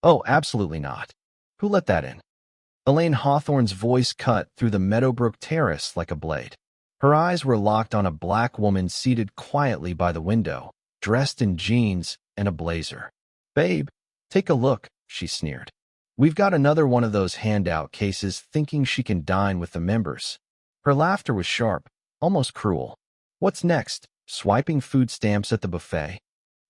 Oh, absolutely not. Who let that in? Elaine Hawthorne's voice cut through the Meadowbrook terrace like a blade. Her eyes were locked on a black woman seated quietly by the window, dressed in jeans and a blazer. "Babe, take a look," she sneered. "We've got another one of those handout cases thinking she can dine with the members." Her laughter was sharp, almost cruel. "What's next? Swiping food stamps at the buffet?"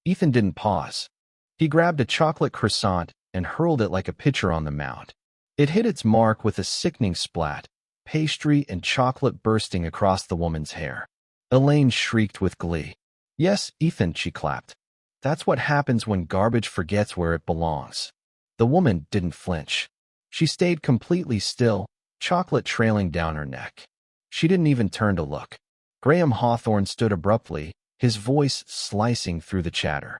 Ethan didn't pause. He grabbed a chocolate croissant and hurled it like a pitcher on the mound. It hit its mark with a sickening splat, pastry and chocolate bursting across the woman's hair. Elaine shrieked with glee. "Yes, Ethan," she clapped. "That's what happens when garbage forgets where it belongs." The woman didn't flinch. She stayed completely still, chocolate trailing down her neck. She didn't even turn to look. Graham Hawthorne stood abruptly, his voice slicing through the chatter.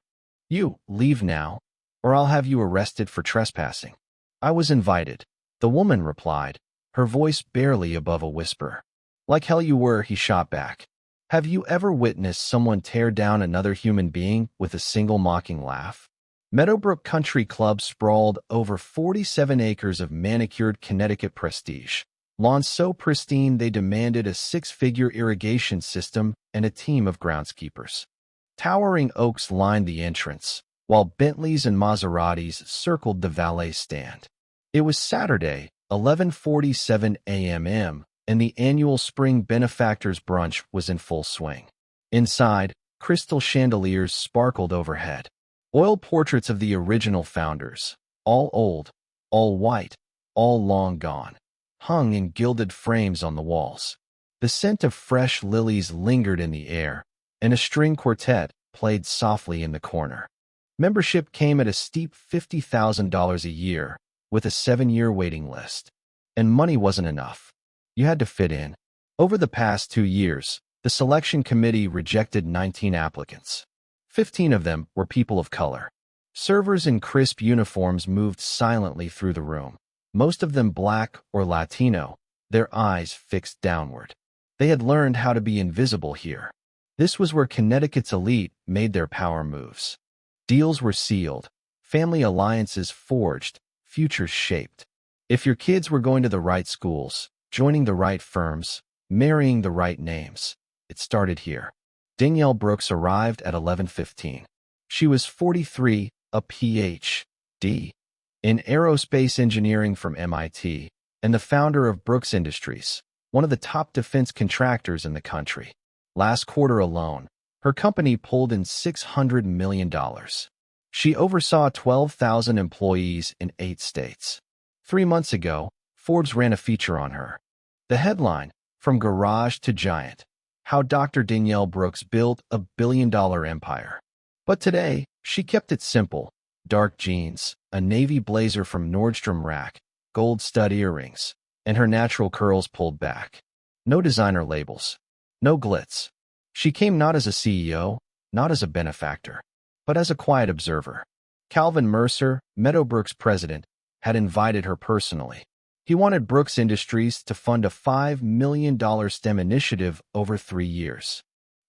"You, leave now, or I'll have you arrested for trespassing." "I was invited," the woman replied, her voice barely above a whisper. "Like hell you were," he shot back. "Have you ever witnessed someone tear down another human being with a single mocking laugh?" Meadowbrook Country Club sprawled over 47 acres of manicured Connecticut prestige. Lawns so pristine they demanded a six-figure irrigation system and a team of groundskeepers. Towering oaks lined the entrance, while Bentleys and Maseratis circled the valet stand. It was Saturday, 11:47 a.m., and the annual Spring Benefactors Brunch was in full swing. Inside, crystal chandeliers sparkled overhead. Oil portraits of the original founders, all old, all white, all long gone, hung in gilded frames on the walls. The scent of fresh lilies lingered in the air, and a string quartet played softly in the corner. Membership came at a steep $50,000 a year, with a 7-year waiting list. And money wasn't enough. You had to fit in. Over the past 2 years, the selection committee rejected 19 applicants. 15 of them were people of color. Servers in crisp uniforms moved silently through the room, most of them black or Latino, their eyes fixed downward. They had learned how to be invisible here. This was where Connecticut's elite made their power moves. Deals were sealed, family alliances forged, futures shaped. If your kids were going to the right schools, joining the right firms, marrying the right names, it started here. Danielle Brooks arrived at 11:15. She was 43, a Ph.D. in aerospace engineering from MIT, and the founder of Brooks Industries, one of the top defense contractors in the country. Last quarter alone, her company pulled in $600 million. She oversaw 12,000 employees in 8 states. 3 months ago, Forbes ran a feature on her. The headline, "From Garage to Giant: How Dr. Danielle Brooks Built a Billion-Dollar Empire." But today, she kept it simple: dark jeans, a navy blazer from Nordstrom Rack, gold stud earrings, and her natural curls pulled back. No designer labels. No glitz. She came not as a CEO, not as a benefactor, but as a quiet observer. Calvin Mercer, Meadowbrook's president, had invited her personally. He wanted Brooks Industries to fund a $5 million STEM initiative over 3 years.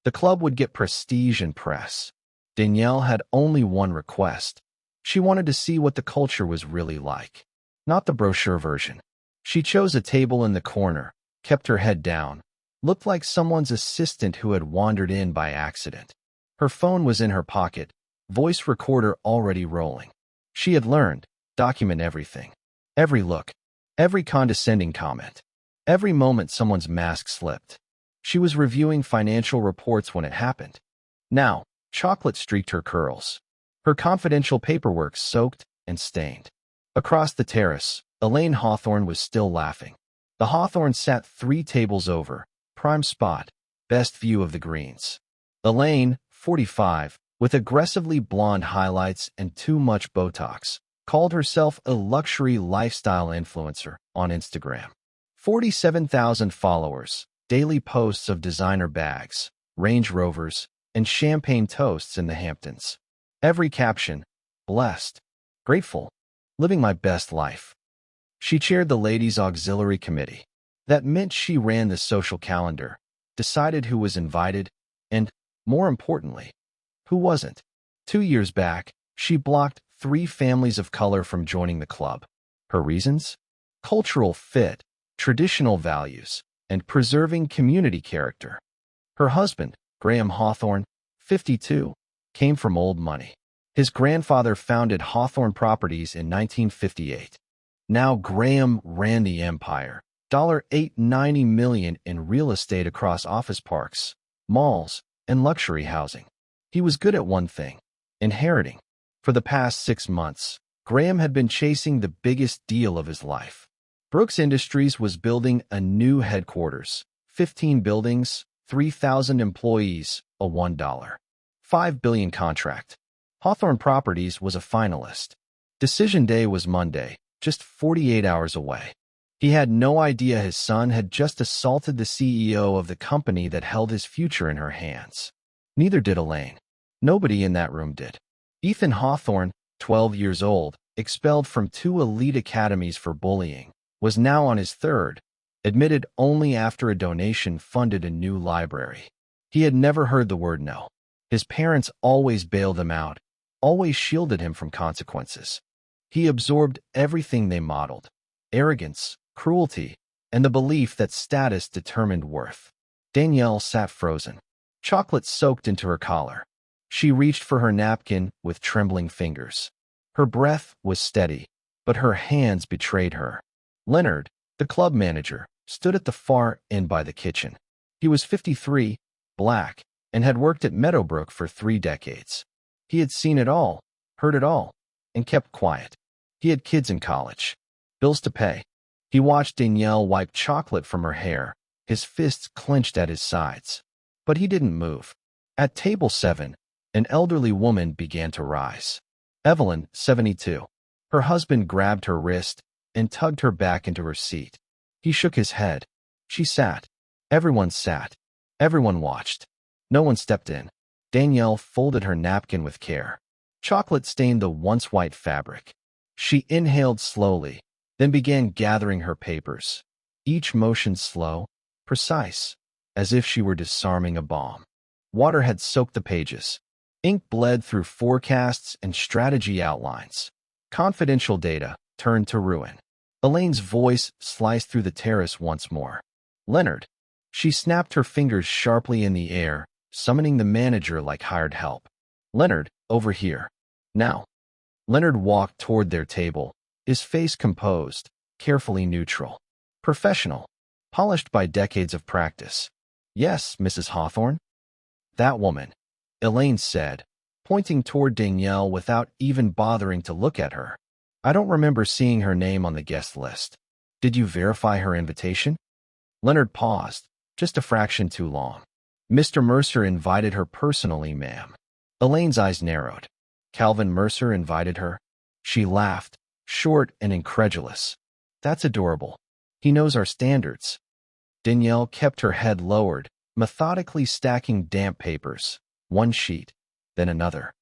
The club would get prestige and press. Danielle had only one request. She wanted to see what the culture was really like, not the brochure version. She chose a table in the corner, kept her head down, looked like someone's assistant who had wandered in by accident. Her phone was in her pocket, voice recorder already rolling. She had learned, document everything. Every look, every condescending comment, every moment someone's mask slipped. She was reviewing financial reports when it happened. Now, chocolate streaked her curls. Her confidential paperwork soaked and stained. Across the terrace, Elaine Hawthorne was still laughing. The Hawthorne sat 3 tables over, prime spot, best view of the greens. Elaine, 45, with aggressively blonde highlights and too much Botox, called herself a luxury lifestyle influencer on Instagram. 47,000 followers, daily posts of designer bags, Range Rovers, and champagne toasts in the Hamptons. Every caption, blessed, grateful, living my best life. She chaired the Ladies' Auxiliary Committee. That meant she ran the social calendar, decided who was invited, and, more importantly, who wasn't. 2 years back, she blocked 3 families of color from joining the club. Her reasons? Cultural fit, traditional values, and preserving community character. Her husband, Graham Hawthorne, 52, came from old money. His grandfather founded Hawthorne Properties in 1958. Now Graham ran the empire. $890 million in real estate across office parks, malls, and luxury housing. He was good at one thing: inheriting. For the past 6 months, Graham had been chasing the biggest deal of his life. Brooks Industries was building a new headquarters, 15 buildings, 3,000 employees, a $1.5 billion contract. Hawthorne Properties was a finalist. Decision day was Monday, just 48 hours away. He had no idea his son had just assaulted the CEO of the company that held his future in her hands. Neither did Elaine. Nobody in that room did. Ethan Hawthorne, 12 years old, expelled from 2 elite academies for bullying, was now on his 3rd, admitted only after a donation funded a new library. He had never heard the word no. His parents always bailed him out, always shielded him from consequences. He absorbed everything they modeled: arrogance, cruelty, and the belief that status determined worth. Danielle sat frozen, chocolate soaked into her collar. She reached for her napkin with trembling fingers. Her breath was steady, but her hands betrayed her. Leonard, the club manager, stood at the far end by the kitchen. He was 53, black, and had worked at Meadowbrook for 3 decades. He had seen it all, heard it all, and kept quiet. He had kids in college, bills to pay. He watched Danielle wipe chocolate from her hair, his fists clenched at his sides. But he didn't move. At table 7, an elderly woman began to rise. Evelyn, 72. Her husband grabbed her wrist and tugged her back into her seat. He shook his head. She sat. Everyone sat. Everyone watched. No one stepped in. Danielle folded her napkin with care. Chocolate stained the once white fabric. She inhaled slowly, then began gathering her papers. Each motion slow, precise, as if she were disarming a bomb. Water had soaked the pages. Ink bled through forecasts and strategy outlines. Confidential data turned to ruin. Elaine's voice sliced through the terrace once more. Leonard. She snapped her fingers sharply in the air, summoning the manager like hired help. Leonard, over here. Now. Leonard walked toward their table, his face composed, carefully neutral. Professional. Polished by decades of practice. Yes, Mrs. Hawthorne. That woman, Elaine said, pointing toward Danielle without even bothering to look at her. I don't remember seeing her name on the guest list. Did you verify her invitation? Leonard paused, just a fraction too long. Mr. Mercer invited her personally, ma'am. Elaine's eyes narrowed. Calvin Mercer invited her? She laughed, short and incredulous. That's adorable. He knows our standards. Danielle kept her head lowered, methodically stacking damp papers, one sheet, then another.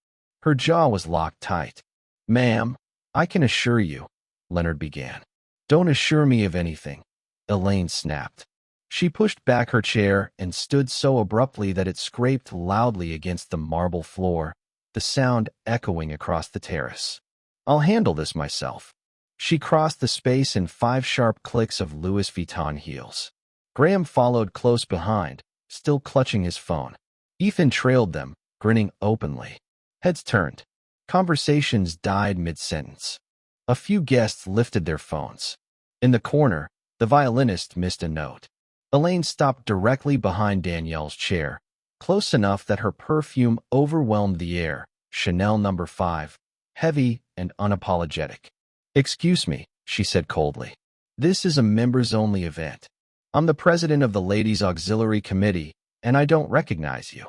Her jaw was locked tight. Ma'am, I can assure you, Leonard began. Don't assure me of anything, Elaine snapped. She pushed back her chair and stood so abruptly that it scraped loudly against the marble floor, the sound echoing across the terrace. I'll handle this myself. She crossed the space in 5 sharp clicks of Louis Vuitton heels. Graham followed close behind, still clutching his phone. Ethan trailed them, grinning openly. Heads turned. Conversations died mid-sentence. A few guests lifted their phones. In the corner, the violinist missed a note. Elaine stopped directly behind Danielle's chair, close enough that her perfume overwhelmed the air. Chanel No. 5, heavy and unapologetic. Excuse me, she said coldly. This is a members-only event. I'm the president of the Ladies' Auxiliary Committee, and I don't recognize you.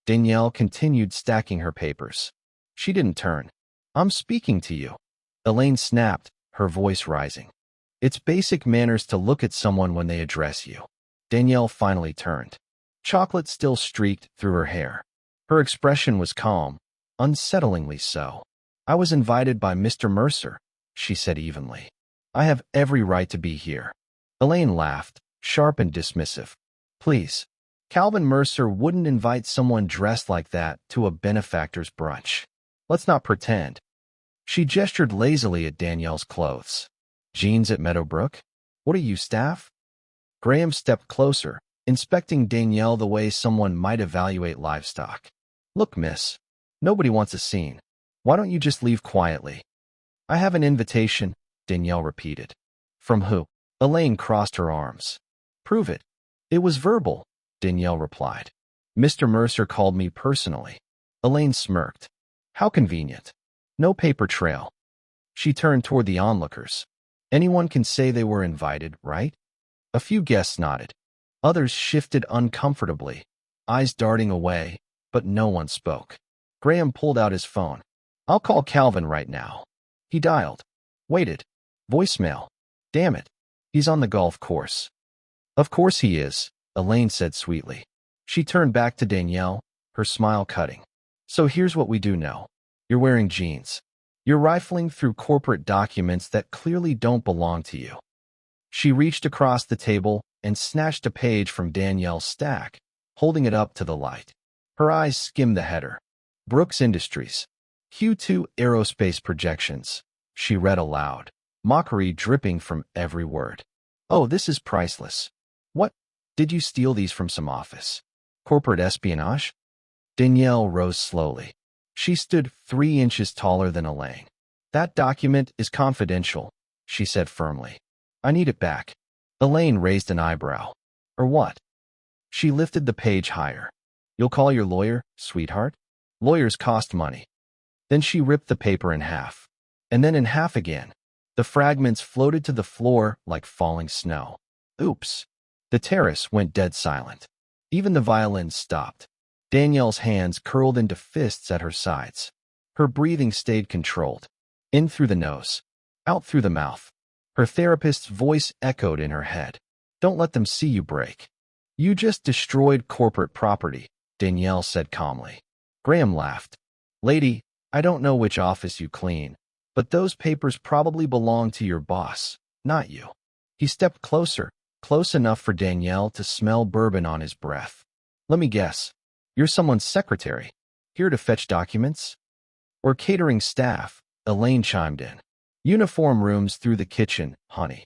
Danielle continued stacking her papers. She didn't turn. I'm speaking to you. Elaine snapped, her voice rising. It's basic manners to look at someone when they address you. Danielle finally turned. Chocolate still streaked through her hair. Her expression was calm, unsettlingly so. I was invited by Mr. Mercer, she said evenly. I have every right to be here. Elaine laughed, sharp and dismissive. Please. Calvin Mercer wouldn't invite someone dressed like that to a benefactor's brunch. Let's not pretend. She gestured lazily at Danielle's clothes. Jeans at Meadowbrook? What are you, staff? Graham stepped closer, inspecting Danielle the way someone might evaluate livestock. Look, miss. Nobody wants a scene. Why don't you just leave quietly? I have an invitation, Danielle repeated. From who? Elaine crossed her arms. Prove it. It was verbal, Danielle replied. Mr. Mercer called me personally. Elaine smirked. How convenient. No paper trail. She turned toward the onlookers. Anyone can say they were invited, right? A few guests nodded. Others shifted uncomfortably, eyes darting away, but no one spoke. Graham pulled out his phone. I'll call Calvin right now. He dialed. Waited. Voicemail. Damn it. He's on the golf course. Of course he is, Elaine said sweetly. She turned back to Danielle, her smile cutting. So here's what we do know. You're wearing jeans. You're rifling through corporate documents that clearly don't belong to you. She reached across the table and snatched a page from Danielle's stack, holding it up to the light. Her eyes skimmed the header. Brooks Industries. Q2 Aerospace Projections. She read aloud, mockery dripping from every word. Oh, this is priceless. What? Did you steal these from some office? Corporate espionage? Danielle rose slowly. She stood 3 inches taller than Elaine. That document is confidential, she said firmly. I need it back. Elaine raised an eyebrow. Or what? She lifted the page higher. You'll call your lawyer, sweetheart? Lawyers cost money. Then she ripped the paper in half. And then in half again. The fragments floated to the floor like falling snow. Oops. The terrace went dead silent. Even the violins stopped. Danielle's hands curled into fists at her sides. Her breathing stayed controlled. In through the nose. Out through the mouth. Her therapist's voice echoed in her head. Don't let them see you break. You just destroyed corporate property, Danielle said calmly. Graham laughed. Lady, I don't know which office you clean, but those papers probably belong to your boss, not you. He stepped closer, close enough for Danielle to smell bourbon on his breath. Let me guess. You're someone's secretary, here to fetch documents? Or catering staff, Elaine chimed in. Uniform rooms through the kitchen, honey.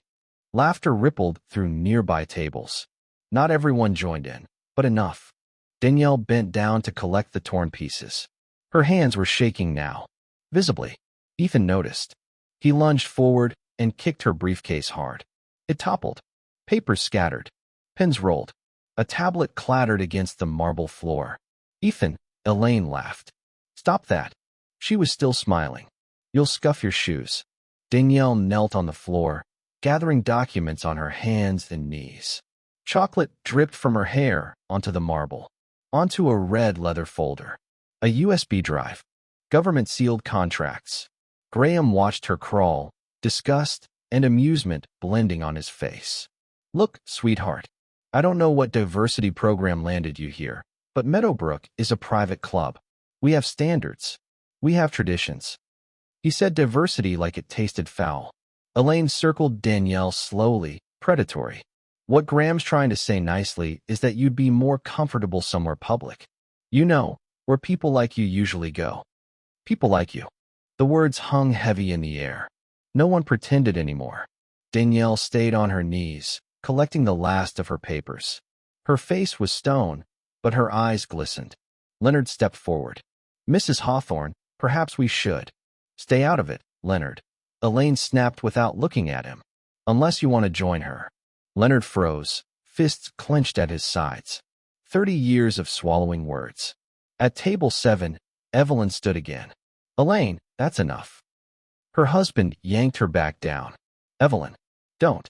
Laughter rippled through nearby tables. Not everyone joined in, but enough. Danielle bent down to collect the torn pieces. Her hands were shaking now. Visibly. Ethan noticed. He lunged forward and kicked her briefcase hard. It toppled. Papers scattered. Pens rolled. A tablet clattered against the marble floor. Ethan, Elaine laughed. Stop that. She was still smiling. You'll scuff your shoes. Danielle knelt on the floor, gathering documents on her hands and knees. Chocolate dripped from her hair onto the marble, onto a red leather folder. A USB drive. Government-sealed contracts. Graham watched her crawl, disgust and amusement blending on his face. Look, sweetheart. I don't know what diversity program landed you here, but Meadowbrook is a private club. We have standards. We have traditions. He said diversity like it tasted foul. Elaine circled Danielle slowly, predatory. What Graham's trying to say nicely is that you'd be more comfortable somewhere public. You know, where people like you usually go. People like you. The words hung heavy in the air. No one pretended anymore. Danielle stayed on her knees, collecting the last of her papers. Her face was stone, but her eyes glistened. Leonard stepped forward. Mrs. Hawthorne, perhaps we should. Stay out of it, Leonard. Elaine snapped without looking at him. Unless you want to join her. Leonard froze, fists clenched at his sides. 30 years of swallowing words. At table 7, Evelyn stood again. Elaine, that's enough. Her husband yanked her back down. Evelyn, don't.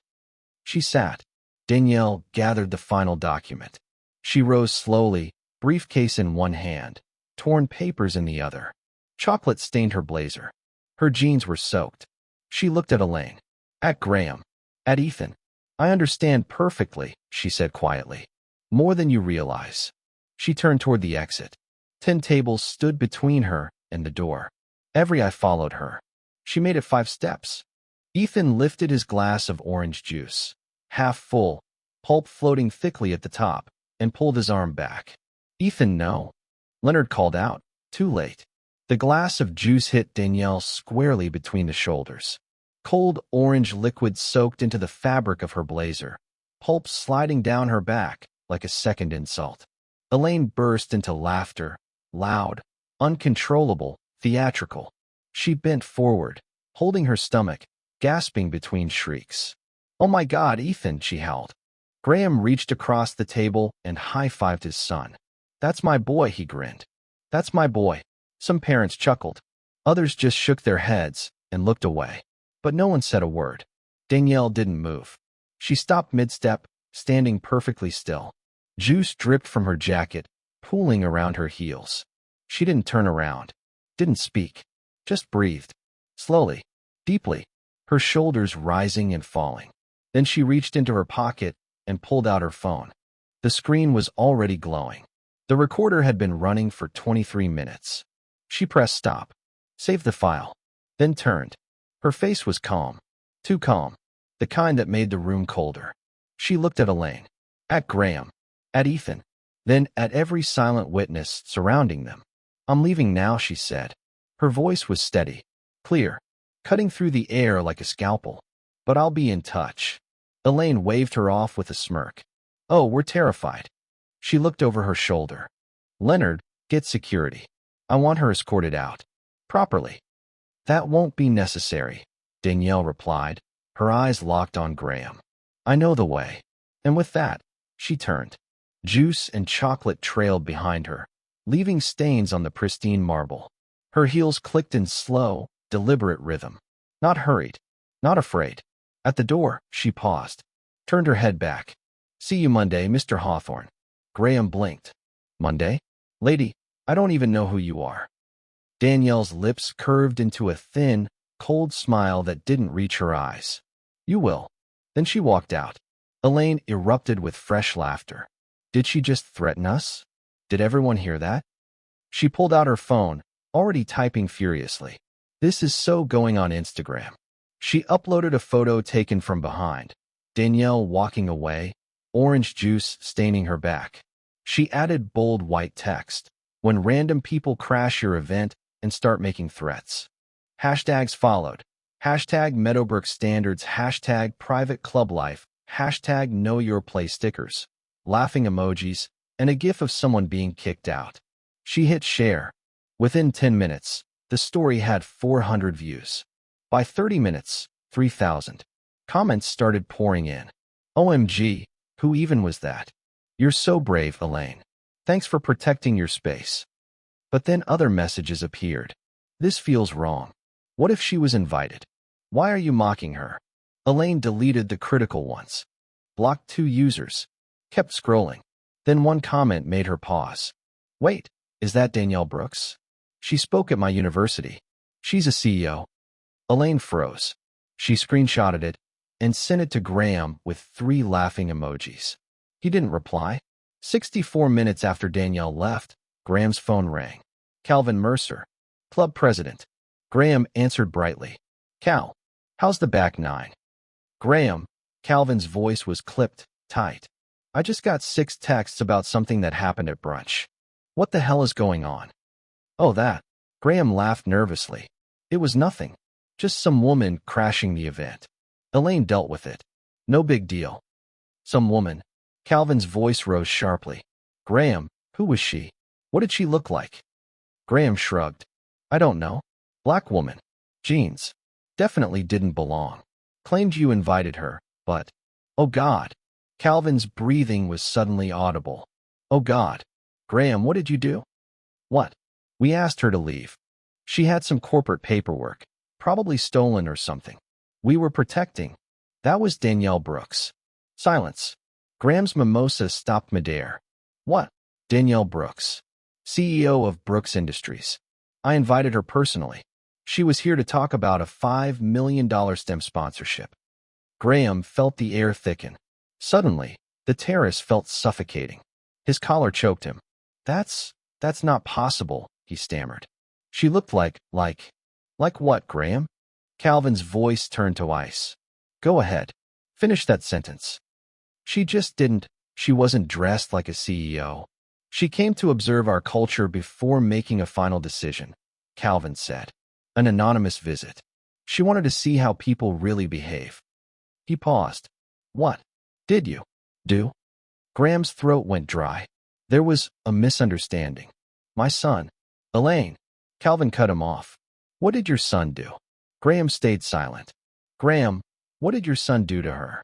She sat. Danielle gathered the final document. She rose slowly, briefcase in one hand, torn papers in the other. Chocolate stained her blazer. Her jeans were soaked. She looked at Elaine. At Graham. At Ethan. I understand perfectly, she said quietly. More than you realize. She turned toward the exit. 10 tables stood between her and the door. Every eye followed her. She made it 5 steps. Ethan lifted his glass of orange juice, half full, pulp floating thickly at the top, and pulled his arm back. Ethan, no. Leonard called out. Too late. The glass of juice hit Danielle squarely between the shoulders. Cold orange liquid soaked into the fabric of her blazer, pulp sliding down her back like a second insult. Elaine burst into laughter, loud, uncontrollable, theatrical. She bent forward, holding her stomach, gasping between shrieks. "Oh my God, Ethan," she howled. Graham reached across the table and high-fived his son. "That's my boy," he grinned. "That's my boy." Some parents chuckled. Others just shook their heads and looked away. But no one said a word. Danielle didn't move. She stopped mid-step, standing perfectly still. Juice dripped from her jacket, pooling around her heels. She didn't turn around, didn't speak, just breathed. Slowly, deeply, her shoulders rising and falling. Then she reached into her pocket and pulled out her phone. The screen was already glowing. The recorder had been running for 23 minutes. She pressed stop, saved the file, then turned. Her face was calm, too calm, the kind that made the room colder. She looked at Elaine, at Graham, at Ethan, then at every silent witness surrounding them. "I'm leaving now," she said. Her voice was steady, clear, cutting through the air like a scalpel. "But I'll be in touch." Elaine waved her off with a smirk. "Oh, we're terrified." She looked over her shoulder. "Leonard, get security. I want her escorted out. Properly." "That won't be necessary," Danielle replied, her eyes locked on Graham. "I know the way." And with that, she turned. Juice and chocolate trailed behind her, leaving stains on the pristine marble. Her heels clicked in slow, deliberate rhythm. Not hurried, not afraid. At the door, she paused, turned her head back. "See you Monday, Mr. Hawthorne." Graham blinked. "Monday? Lady, I don't even know who you are." Danielle's lips curved into a thin, cold smile that didn't reach her eyes. "You will." Then she walked out. Elaine erupted with fresh laughter. Did she just threaten us? Did everyone hear that? She pulled out her phone, already typing furiously. "This is so going on Instagram." She uploaded a photo taken from behind, Danielle walking away, orange juice staining her back. She added bold white text, "When random people crash your event and start making threats." Hashtags followed. Hashtag Meadowbrook Standards, hashtag Private Club Life, hashtag Know Your Place stickers, laughing emojis, and a gif of someone being kicked out. She hit share. Within 10 minutes, the story had 400 views. By 30 minutes, 3,000. Comments started pouring in. "OMG, who even was that? You're so brave, Elaine. Thanks for protecting your space." But then other messages appeared. "This feels wrong. What if she was invited? Why are you mocking her?" Elaine deleted the critical ones. Blocked 2 users. Kept scrolling. Then one comment made her pause. "Wait, is that Danielle Brooks? She spoke at my university. She's a CEO." Elaine froze. She screenshotted it and sent it to Graham with 3 laughing emojis. He didn't reply. 64 minutes after Danielle left, Graham's phone rang. "Calvin Mercer, club president." Graham answered brightly. "Cal, how's the back 9? "Graham," Calvin's voice was clipped, tight. "I just got 6 texts about something that happened at brunch. What the hell is going on?" "Oh, that." Graham laughed nervously. "It was nothing. Just some woman crashing the event. Elaine dealt with it. No big deal." "Some woman?" Calvin's voice rose sharply. "Graham, who was she? What did she look like?" Graham shrugged. "I don't know. Black woman. Jeans. Definitely didn't belong. Claimed you invited her, but..." "Oh God." Calvin's breathing was suddenly audible. "Oh God. Graham, what did you do?" "What?" "We asked her to leave. She had some corporate paperwork, probably stolen or something. We were protecting." That was Danielle Brooks. Silence. Graham's mimosa stopped midair. "What?" "Danielle Brooks. CEO of Brooks Industries. I invited her personally. She was here to talk about a $5 million STEM sponsorship." Graham felt the air thicken. Suddenly, the terrace felt suffocating. His collar choked him. That's not possible," he stammered. "She looked like what, Graham?" Calvin's voice turned to ice. "Go ahead. Finish that sentence." She wasn't dressed like a CEO. She came to observe our culture before making a final decision. Calvin said. An anonymous visit. She wanted to see how people really behave. He paused. What did you do? Graham's throat went dry. There was a misunderstanding. My son. Elaine. Calvin cut him off. What did your son do? Graham stayed silent. Graham, what did your son do to her?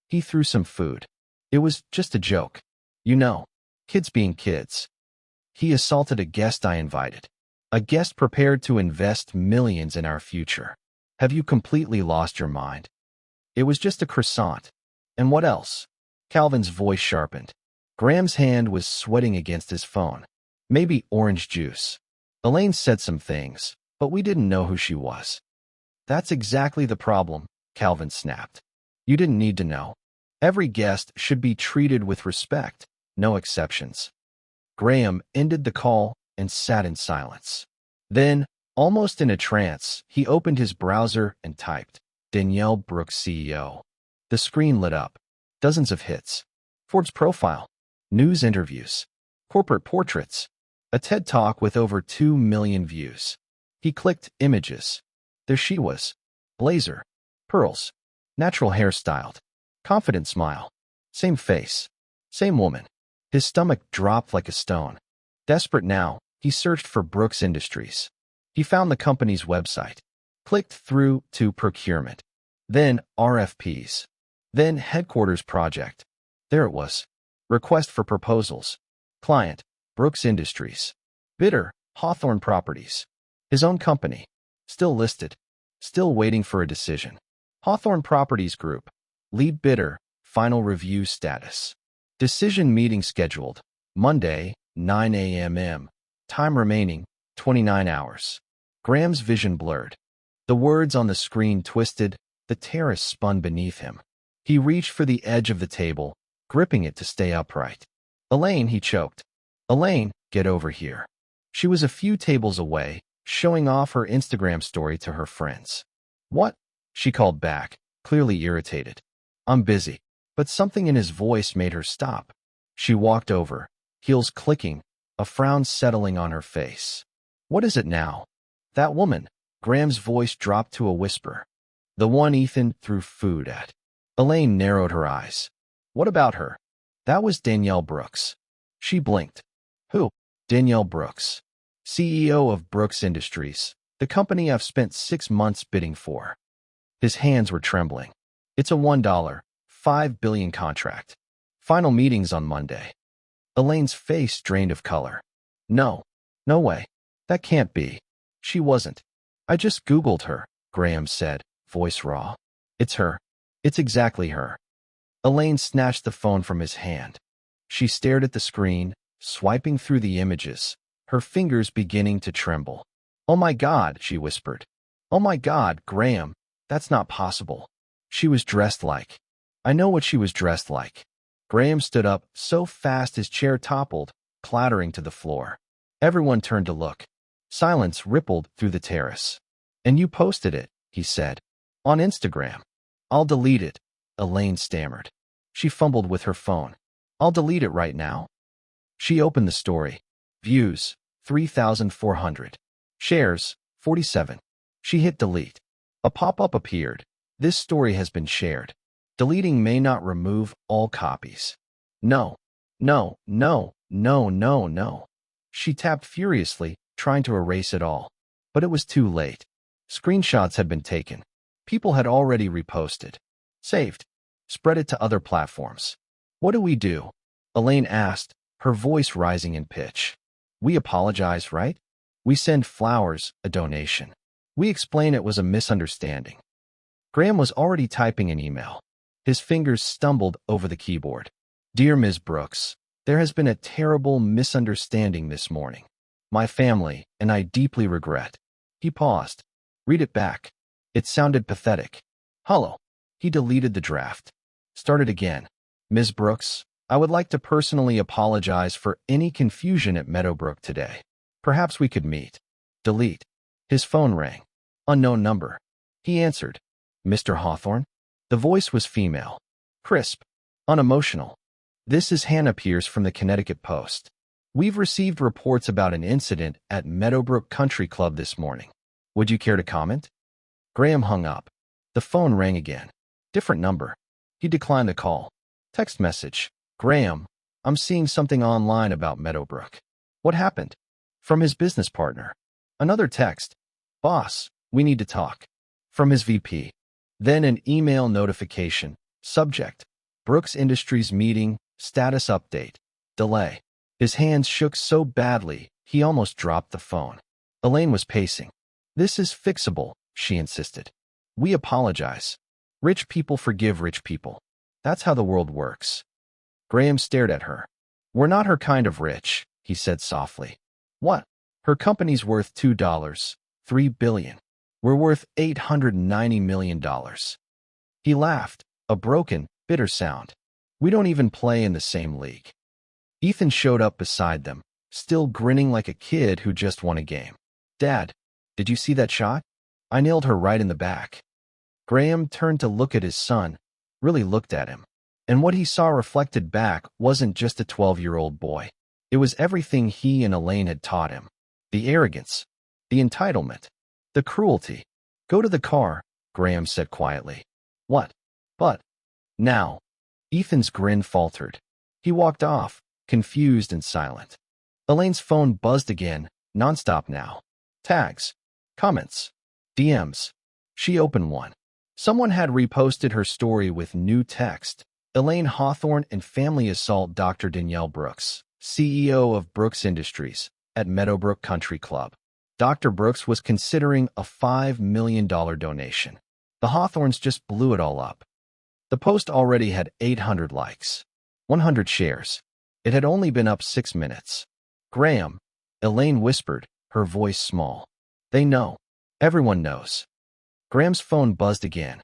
He threw some food. It was just a joke. You know, kids being kids. He assaulted a guest I invited. A guest prepared to invest millions in our future. Have you completely lost your mind? It was just a croissant. And what else? Calvin's voice sharpened. Graham's hand was sweating against his phone. Maybe orange juice. Elaine said some things, but we didn't know who she was. That's exactly the problem, Calvin snapped. You didn't need to know. Every guest should be treated with respect, no exceptions. Graham ended the call and sat in silence. Then, almost in a trance, he opened his browser and typed, Danielle Brooks CEO. The screen lit up. Dozens of hits. Forbes profile. News interviews. Corporate portraits. A TED Talk with over 2 million views. He clicked images. There she was. Blazer. Pearls. Natural hairstyled. Confident smile. Same face. Same woman. His stomach dropped like a stone. Desperate now, he searched for Brooks Industries. He found the company's website. Clicked through to procurement. Then RFPs. Then headquarters project. There it was. Request for proposals. Client, Brooks Industries. Bidder, Hawthorne Properties. His own company. Still listed. Still waiting for a decision. Hawthorne Properties Group. Lead bidder, final review status. Decision meeting scheduled. Monday, 9 a.m. Time remaining, 29 hours. Graham's vision blurred. The words on the screen twisted. The terrace spun beneath him. He reached for the edge of the table, gripping it to stay upright. Elaine, he choked. Elaine, get over here. She was a few tables away, showing off her Instagram story to her friends. What? She called back, clearly irritated. I'm busy. But something in his voice made her stop. She walked over, heels clicking, a frown settling on her face. What is it now? That woman. Graham's voice dropped to a whisper. The one Ethan threw food at. Elaine narrowed her eyes. What about her? That was Danielle Brooks. She blinked. Who? Danielle Brooks. CEO of Brooks Industries, the company I've spent 6 months bidding for. His hands were trembling. It's a $1.5 billion contract. Final meetings on Monday. Elaine's face drained of color. No. No way. That can't be. She wasn't. I just Googled her, Graham said, voice raw. It's her. It's exactly her. Elaine snatched the phone from his hand. She stared at the screen, swiping through the images, her fingers beginning to tremble. Oh my God, she whispered. Oh my God, Graham, that's not possible. She was dressed like. I know what she was dressed like. Graham stood up so fast his chair toppled, clattering to the floor. Everyone turned to look. Silence rippled through the terrace. And you posted it, he said. On Instagram. I'll delete it, Elaine stammered. She fumbled with her phone. I'll delete it right now. She opened the story. Views, 3,400. Shares, 47. She hit delete. A pop-up appeared. This story has been shared. Deleting may not remove all copies. No. No, no, no, no, no. She tapped furiously, trying to erase it all. But it was too late. Screenshots had been taken. People had already reposted. Saved. Spread it to other platforms. What do we do? Elaine asked, her voice rising in pitch. We apologize, right? We send flowers, a donation. We explain it was a misunderstanding. Graham was already typing an email. His fingers stumbled over the keyboard. Dear Ms. Brooks, there has been a terrible misunderstanding this morning. My family and I deeply regret. He paused. Read it back. It sounded pathetic. Hello. He deleted the draft. Started again. Ms. Brooks, I would like to personally apologize for any confusion at Meadowbrook today. Perhaps we could meet. Delete. His phone rang. Unknown number. He answered. Mr. Hawthorne? The voice was female. Crisp. Unemotional. This is Hannah Pierce from the Connecticut Post. We've received reports about an incident at Meadowbrook Country Club this morning. Would you care to comment? Graham hung up. The phone rang again. Different number. He declined the call. Text message. Graham, I'm seeing something online about Meadowbrook. What happened? From his business partner. Another text. Boss, we need to talk. From his VP. Then an email notification. Subject. Brooks Industries meeting, status update. Delay. His hands shook so badly, he almost dropped the phone. Elaine was pacing. This is fixable, she insisted. We apologize. Rich people forgive rich people. That's how the world works. Graham stared at her. We're not her kind of rich, he said softly. What? Her company's worth $2, $3 billion. We're worth $890 million. He laughed, a broken, bitter sound. We don't even play in the same league. Ethan showed up beside them, still grinning like a kid who just won a game. Dad, did you see that shot? I nailed her right in the back. Graham turned to look at his son, really looked at him. And what he saw reflected back wasn't just a 12-year-old boy. It was everything he and Elaine had taught him. The arrogance, the entitlement, the cruelty. Go to the car, Graham said quietly. What? But. Now. Ethan's grin faltered. He walked off, confused and silent. Elaine's phone buzzed again, nonstop now. Tags. Comments. DMs. She opened one. Someone had reposted her story with new text. Elaine Hawthorne and family assault Dr. Danielle Brooks, CEO of Brooks Industries, at Meadowbrook Country Club. Dr. Brooks was considering a $5 million donation. The Hawthornes just blew it all up. The post already had 800 likes, 100 shares. It had only been up 6 minutes. Graham, Elaine whispered, her voice small. They know. Everyone knows. Graham's phone buzzed again.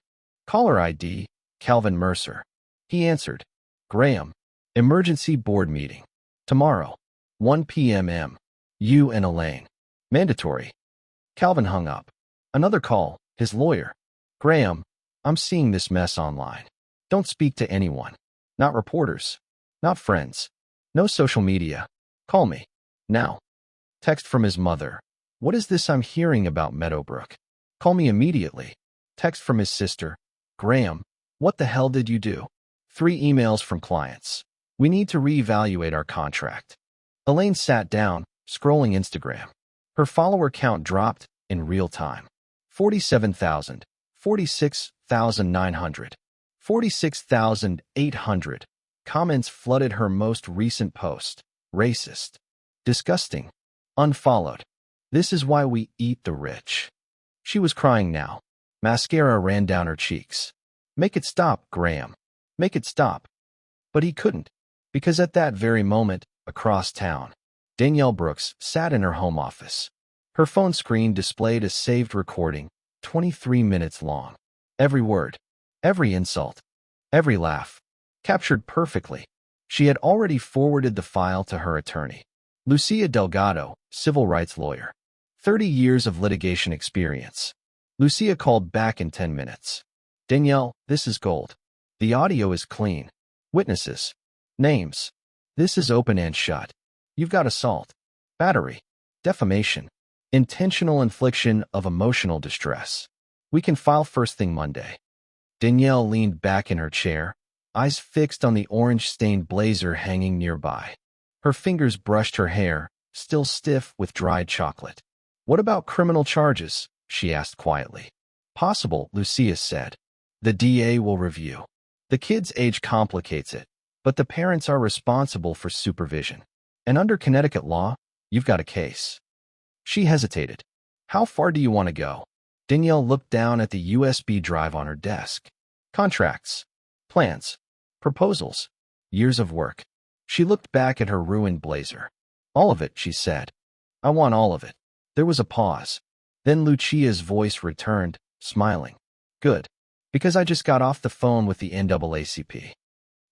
Caller ID, Calvin Mercer. He answered. Graham, emergency board meeting. Tomorrow, 1 p.m. You and Elaine. Mandatory. Calvin hung up. Another call, his lawyer. Graham, I'm seeing this mess online. Don't speak to anyone. Not reporters. Not friends. No social media. Call me. Now. Text from his mother. What is this I'm hearing about Meadowbrook? Call me immediately. Text from his sister. Graham, what the hell did you do? 3 emails from clients. We need to reevaluate our contract. Elaine sat down, scrolling Instagram. Her follower count dropped in real time. 47,000, 46,900, 46,800. Comments flooded her most recent post. Racist. Disgusting. Unfollowed. This is why we eat the rich. She was crying now. Mascara ran down her cheeks. Make it stop, Graham. Make it stop. But he couldn't, because at that very moment, across town, Danielle Brooks sat in her home office. Her phone screen displayed a saved recording, 23 minutes long. Every word, every insult, every laugh, captured perfectly. She had already forwarded the file to her attorney, Lucia Delgado, civil rights lawyer. 30 years of litigation experience. Lucia called back in 10 minutes. Danielle, this is gold. The audio is clean. Witnesses. Names. This is open and shut. You've got assault, battery, defamation, intentional infliction of emotional distress. We can file first thing Monday. Danielle leaned back in her chair, eyes fixed on the orange-stained blazer hanging nearby. Her fingers brushed her hair, still stiff with dried chocolate. What about criminal charges? She asked quietly. Possible, Lucia said. The DA will review. The kid's age complicates it, but the parents are responsible for supervision. And under Connecticut law, you've got a case. She hesitated. How far do you want to go? Danielle looked down at the USB drive on her desk. Contracts, plans, proposals, years of work. She looked back at her ruined blazer. All of it, she said. I want all of it. There was a pause. Then Lucia's voice returned, smiling. Good. Because I just got off the phone with the NAACP.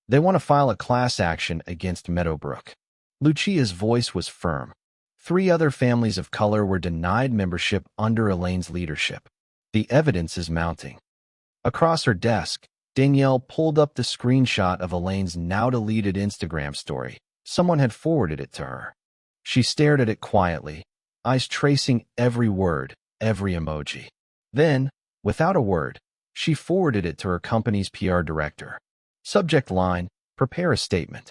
They want to file a class action against Meadowbrook. Lucia's voice was firm. 3 other families of color were denied membership under Elaine's leadership. The evidence is mounting. Across her desk, Danielle pulled up the screenshot of Elaine's now-deleted Instagram story. Someone had forwarded it to her. She stared at it quietly, eyes tracing every word, every emoji. Then, without a word, she forwarded it to her company's PR director. Subject line, prepare a statement.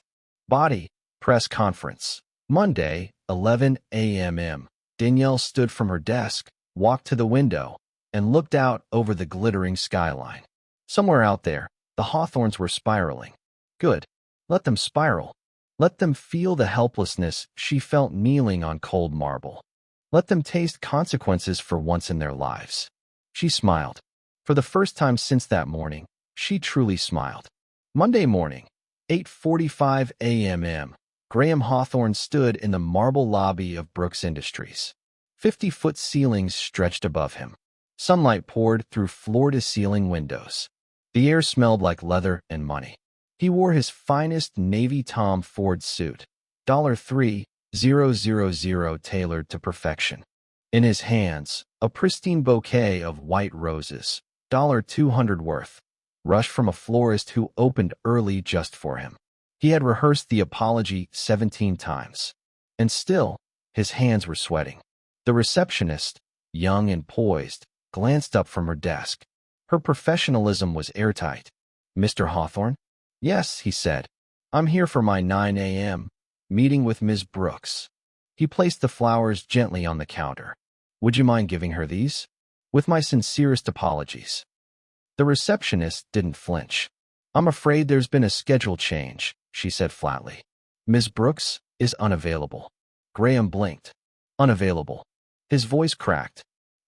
Body, press conference. Monday, 11 a.m. Danielle stood from her desk, walked to the window, and looked out over the glittering skyline. Somewhere out there, the hawthorns were spiraling. Good. Let them spiral. Let them feel the helplessness she felt kneeling on cold marble. Let them taste consequences for once in their lives. She smiled. For the first time since that morning, she truly smiled. Monday morning, 8:45 a.m. Graham Hawthorne stood in the marble lobby of Brooks Industries. 50-foot ceilings stretched above him. Sunlight poured through floor-to-ceiling windows. The air smelled like leather and money. He wore his finest Navy Tom Ford suit, $3,000 tailored to perfection. In his hands, a pristine bouquet of white roses, $200 worth, rushed from a florist who opened early just for him. He had rehearsed the apology 17 times, and still, his hands were sweating. The receptionist, young and poised, glanced up from her desk. Her professionalism was airtight. "Mr. Hawthorne?" "Yes," he said. "I'm here for my 9 a.m. meeting with Ms. Brooks." He placed the flowers gently on the counter. "Would you mind giving her these? With my sincerest apologies." The receptionist didn't flinch. "I'm afraid there's been a schedule change," she said flatly. "Ms. Brooks is unavailable." Graham blinked. Unavailable. His voice cracked.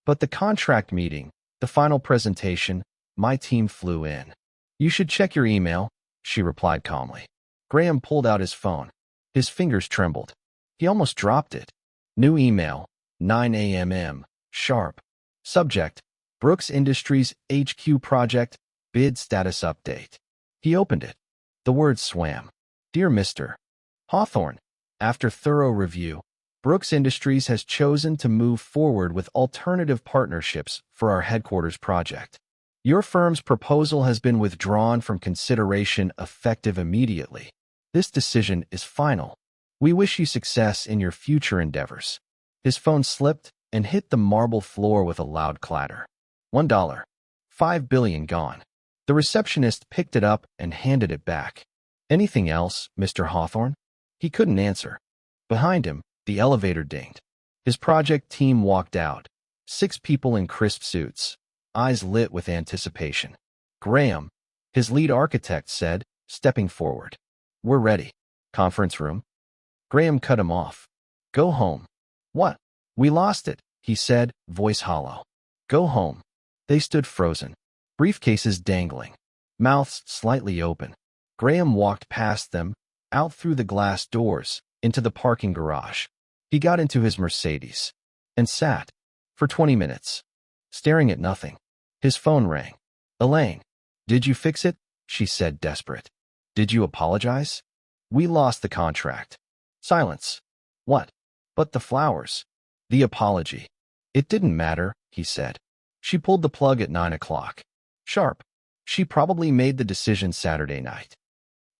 "But the contract meeting, the final presentation, my team flew in." "You should check your email," she replied calmly. Graham pulled out his phone. His fingers trembled. He almost dropped it. New email, 9 a.m. sharp. Subject, Brooks Industries HQ project, bid status update. He opened it. The words swam. "Dear Mr. Hawthorne, after thorough review, Brooks Industries has chosen to move forward with alternative partnerships for our headquarters project. Your firm's proposal has been withdrawn from consideration effective immediately. This decision is final. We wish you success in your future endeavors." His phone slipped and hit the marble floor with a loud clatter. $1. 5 billion gone. The receptionist picked it up and handed it back. "Anything else, Mr. Hawthorne?" He couldn't answer. Behind him, the elevator dinged. His project team walked out. 6 people in crisp suits, eyes lit with anticipation. "Graham," his lead architect said, stepping forward. "We're ready." "Conference room?" Graham cut him off. "Go home." "What?" "We lost it," he said, voice hollow. "Go home." They stood frozen, briefcases dangling, mouths slightly open. Graham walked past them, out through the glass doors, into the parking garage. He got into his Mercedes and sat for 20 minutes, staring at nothing. His phone rang. "Elaine, did you fix it?" she said, desperate. "Did you apologize?" "We lost the contract." Silence. "What?" "But the flowers." "The apology." "It didn't matter," he said. She pulled the plug at 9 o'clock. Sharp. She probably made the decision Saturday night.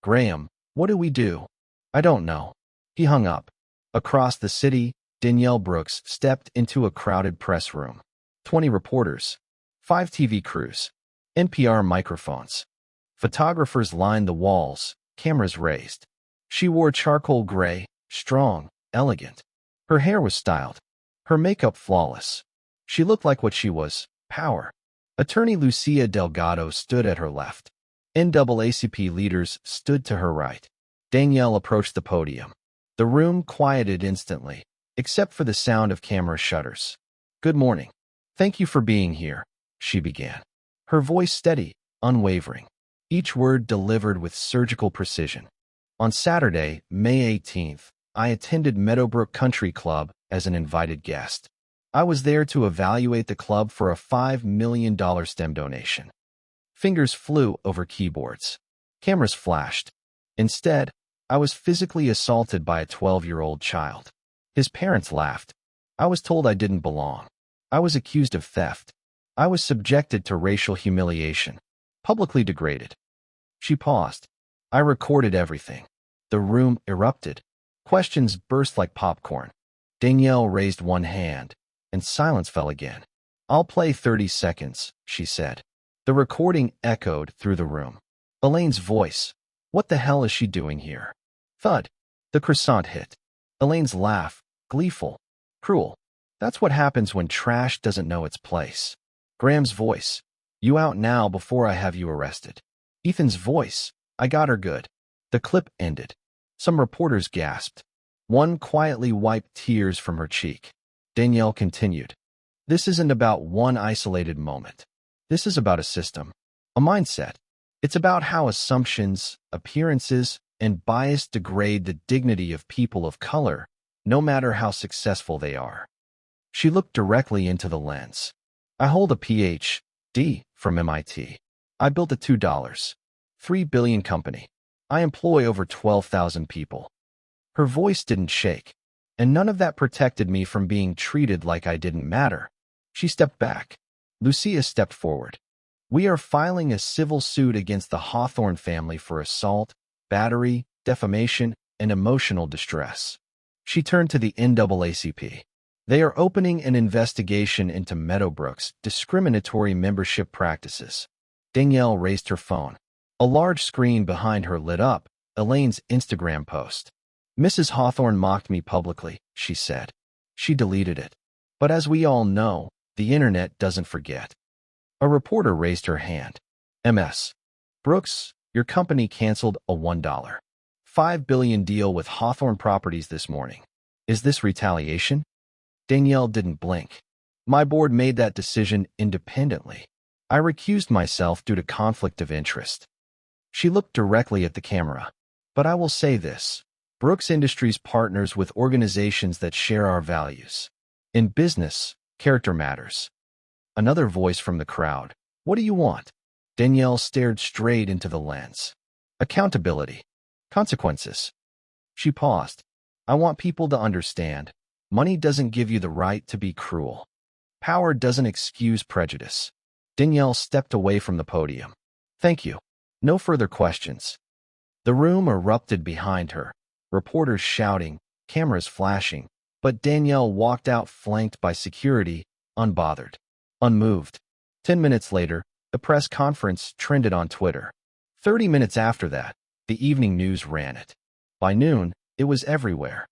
"Graham, what do we do?" "I don't know." He hung up. Across the city, Danielle Brooks stepped into a crowded press room. 20 reporters. 5 TV crews. NPR microphones. Photographers lined the walls, cameras raised. She wore charcoal gray, strong, elegant. Her hair was styled. Her makeup flawless. She looked like what she was, power. Attorney Lucia Delgado stood at her left. NAACP leaders stood to her right. Danielle approached the podium. The room quieted instantly, except for the sound of camera shutters. "Good morning. Thank you for being here," she began. Her voice steady, unwavering. Each word delivered with surgical precision. "On Saturday, May 18th, I attended Meadowbrook Country Club as an invited guest. I was there to evaluate the club for a $5 million STEM donation." Fingers flew over keyboards. Cameras flashed. "Instead, I was physically assaulted by a 12-year-old child. His parents laughed. I was told I didn't belong. I was accused of theft. I was subjected to racial humiliation, publicly degraded." She paused. "I recorded everything." The room erupted. Questions burst like popcorn. Danielle raised one hand, and silence fell again. "I'll play 30 seconds," she said. The recording echoed through the room. Elaine's voice. "What the hell is she doing here?" Thud. The croissant hit. Elaine's laugh. Gleeful. Cruel. "That's what happens when trash doesn't know its place." Graham's voice. "You out now before I have you arrested." Ethan's voice. "I got her good." The clip ended. Some reporters gasped. One quietly wiped tears from her cheek. Danielle continued. "This isn't about one isolated moment. This is about a system, a mindset. It's about how assumptions, appearances, and bias degrade the dignity of people of color, no matter how successful they are." She looked directly into the lens. "I hold a Ph.D. from MIT. I built a $2.3 billion company. I employ over 12,000 people." Her voice didn't shake, and none of that protected me from being treated like I didn't matter. She stepped back. Lucia stepped forward. "We are filing a civil suit against the Hawthorne family for assault, battery, defamation, and emotional distress." She turned to the NAACP. "They are opening an investigation into Meadowbrook's discriminatory membership practices." Danielle raised her phone. A large screen behind her lit up. Elaine's Instagram post. "Mrs. Hawthorne mocked me publicly," she said. She deleted it. But as we all know, the internet doesn't forget. A reporter raised her hand. "Ms. Brooks, your company canceled a $1.5 billion deal with Hawthorne Properties this morning. Is this retaliation?" Danielle didn't blink. "My board made that decision independently. I recused myself due to conflict of interest." She looked directly at the camera. "But I will say this. Brooks Industries partners with organizations that share our values. In business, character matters." Another voice from the crowd. "What do you want?" Danielle stared straight into the lens. "Accountability. Consequences." She paused. "I want people to understand. Money doesn't give you the right to be cruel. Power doesn't excuse prejudice." Danielle stepped away from the podium. "Thank you. No further questions." The room erupted behind her. Reporters shouting, cameras flashing, but Danielle walked out flanked by security, unbothered, unmoved. 10 minutes later, the press conference trended on Twitter. 30 minutes after that, the evening news ran it. By noon, it was everywhere.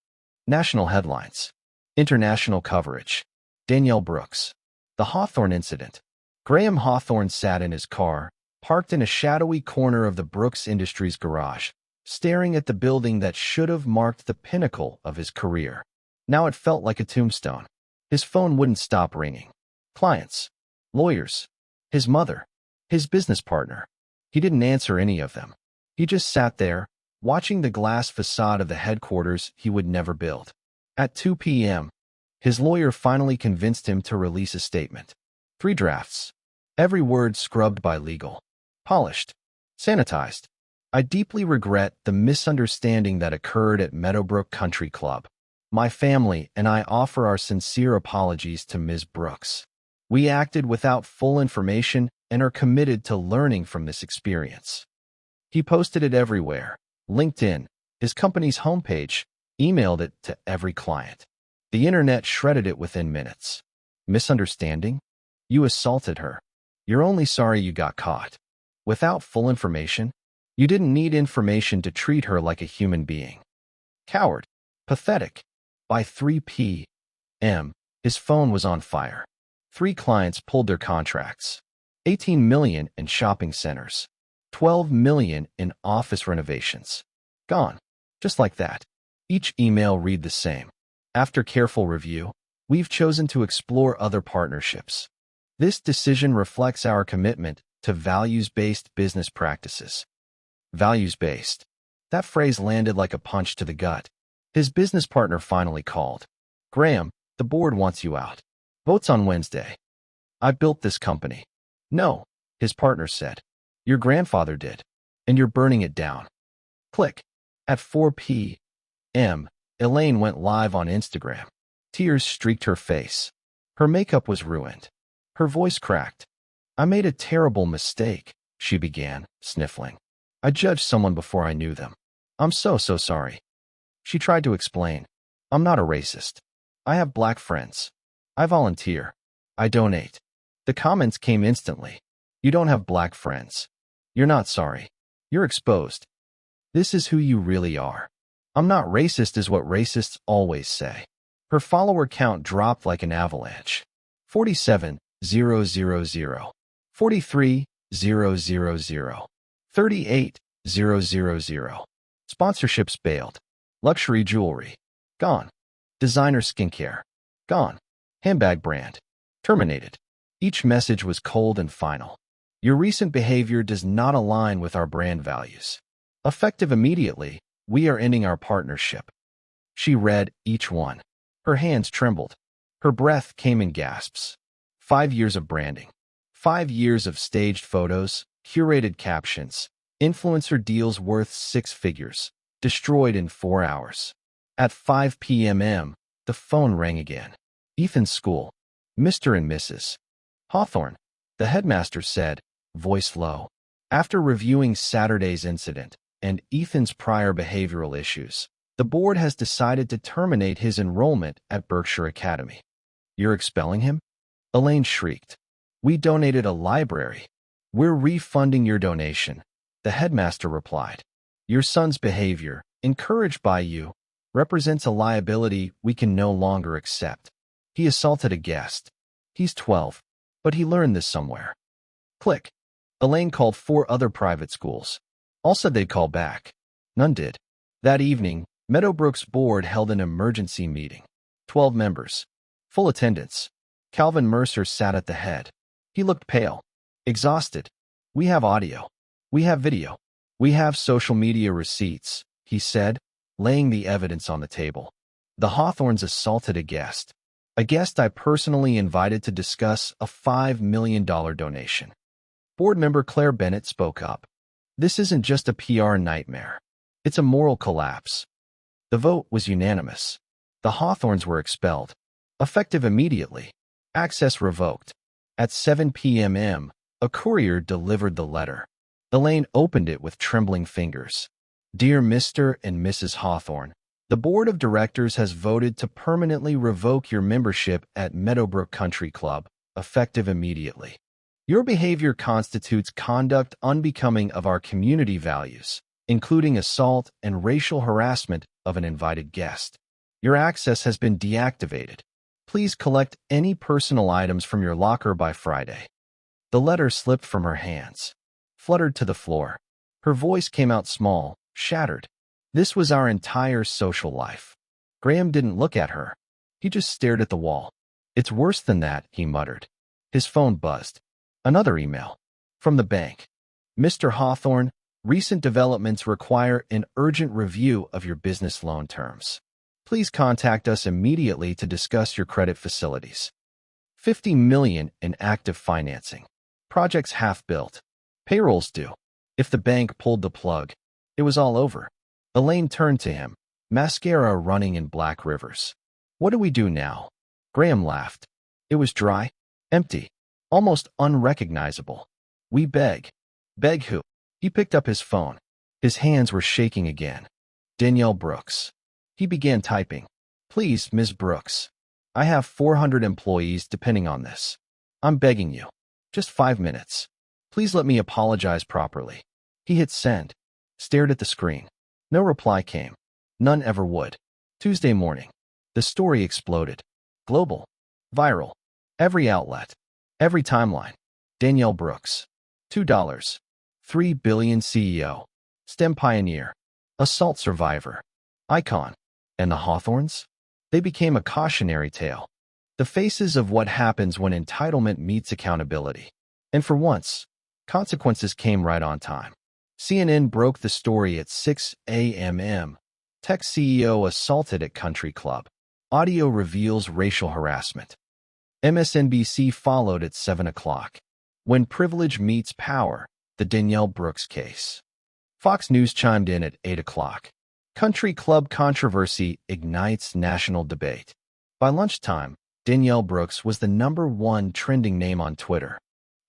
National headlines. International coverage. Danielle Brooks. The Hawthorne incident. Graham Hawthorne sat in his car, parked in a shadowy corner of the Brooks Industries garage, staring at the building that should have marked the pinnacle of his career. Now it felt like a tombstone. His phone wouldn't stop ringing. Clients, lawyers, his mother, his business partner. He didn't answer any of them. He just sat there, watching the glass facade of the headquarters he would never build. At 2 p.m., his lawyer finally convinced him to release a statement. 3 drafts. Every word scrubbed by legal. Polished. Sanitized. "I deeply regret the misunderstanding that occurred at Meadowbrook Country Club. My family and I offer our sincere apologies to Ms. Brooks. We acted without full information and are committed to learning from this experience." He posted it everywhere. LinkedIn, his company's homepage, emailed it to every client. The internet shredded it within minutes. Misunderstanding? You assaulted her. You're only sorry you got caught. Without full information? You didn't need information to treat her like a human being. Coward. Pathetic. By 3 p.m., his phone was on fire. 3 clients pulled their contracts. $18 million in shopping centers. $12 million in office renovations. Gone. Just like that. Each email read the same. After careful review, we've chosen to explore other partnerships. This decision reflects our commitment to values-based business practices. Values-based. That phrase landed like a punch to the gut. His business partner finally called. "Graham, the board wants you out. Votes on Wednesday." "I built this company." "No," his partner said. "Your grandfather did. And you're burning it down." Click. At 4 p.m., Elaine went live on Instagram. Tears streaked her face. Her makeup was ruined. Her voice cracked. "I made a terrible mistake," she began, sniffling. "I judged someone before I knew them. I'm so sorry." She tried to explain. I'm not a racist. I have black friends. I volunteer. I donate. The comments came instantly. You don't have black friends. You're not sorry. You're exposed. This is who you really are. I'm not racist is what racists always say. Her follower count dropped like an avalanche. 47,000. 43,000. 38,000. Sponsorships bailed. Luxury jewelry. Gone. Designer skincare. Gone. Handbag brand. Terminated. Each message was cold and final. Your recent behavior does not align with our brand values. Effective immediately, we are ending our partnership. She read each one. Her hands trembled. Her breath came in gasps. 5 years of branding. 5 years of staged photos, curated captions, influencer deals worth 6 figures, destroyed in 4 hours. At 5 p.m., the phone rang again. Ethan's school. Mr. and Mrs. Hawthorne, the headmaster said, voice low. After reviewing Saturday's incident and Ethan's prior behavioral issues, the board has decided to terminate his enrollment at Berkshire Academy. You're expelling him? Elaine shrieked. We donated a library. We're refunding your donation, the headmaster replied. Your son's behavior, encouraged by you, represents a liability we can no longer accept. He assaulted a guest. He's 12, but he learned this somewhere. Click. Elaine called 4 other private schools. All said they'd call back. None did. That evening, Meadowbrook's board held an emergency meeting. 12 members. Full attendance. Calvin Mercer sat at the head. He looked pale. Exhausted. We have audio. We have video. We have social media receipts, he said, laying the evidence on the table. The Hawthorns assaulted a guest. A guest I personally invited to discuss a $5 million donation. Board member Claire Bennett spoke up. This isn't just a PR nightmare. It's a moral collapse. The vote was unanimous. The Hawthorns were expelled. Effective immediately. Access revoked. At 7 p.m., a courier delivered the letter. Elaine opened it with trembling fingers. Dear Mr. and Mrs. Hawthorne, the board of directors has voted to permanently revoke your membership at Meadowbrook Country Club, effective immediately. Your behavior constitutes conduct unbecoming of our community values, including assault and racial harassment of an invited guest. Your access has been deactivated. Please collect any personal items from your locker by Friday. The letter slipped from her hands, fluttered to the floor. Her voice came out small, shattered. This was our entire social life. Graham didn't look at her. He just stared at the wall. It's worse than that, he muttered. His phone buzzed. Another email. From the bank. Mr. Hawthorne, recent developments require an urgent review of your business loan terms. Please contact us immediately to discuss your credit facilities. $50 million in active financing. Projects half built. Payrolls due. If the bank pulled the plug, it was all over. Elaine turned to him, mascara running in black rivers. What do we do now? Graham laughed. It was dry, empty, almost unrecognizable. We beg. Beg who? He picked up his phone. His hands were shaking again. Danielle Brooks. He began typing. Please, Ms. Brooks. I have 400 employees depending on this. I'm begging you. Just 5 minutes. Please let me apologize properly. He hit send. Stared at the screen. No reply came. None ever would. Tuesday morning. The story exploded. Global. Viral. Every outlet. Every timeline. Danielle Brooks. $2. 3 billion CEO. STEM pioneer. Assault survivor. Icon. And the Hawthorns? They became a cautionary tale. The faces of what happens when entitlement meets accountability. And for once, consequences came right on time. CNN broke the story at 6 a.m. Tech CEO assaulted at country club. Audio reveals racial harassment. MSNBC followed at 7 o'clock. When privilege meets power, the Danielle Brooks case. Fox News chimed in at 8 o'clock. Country club controversy ignites national debate. By lunchtime, Danielle Brooks was the #1 trending name on Twitter.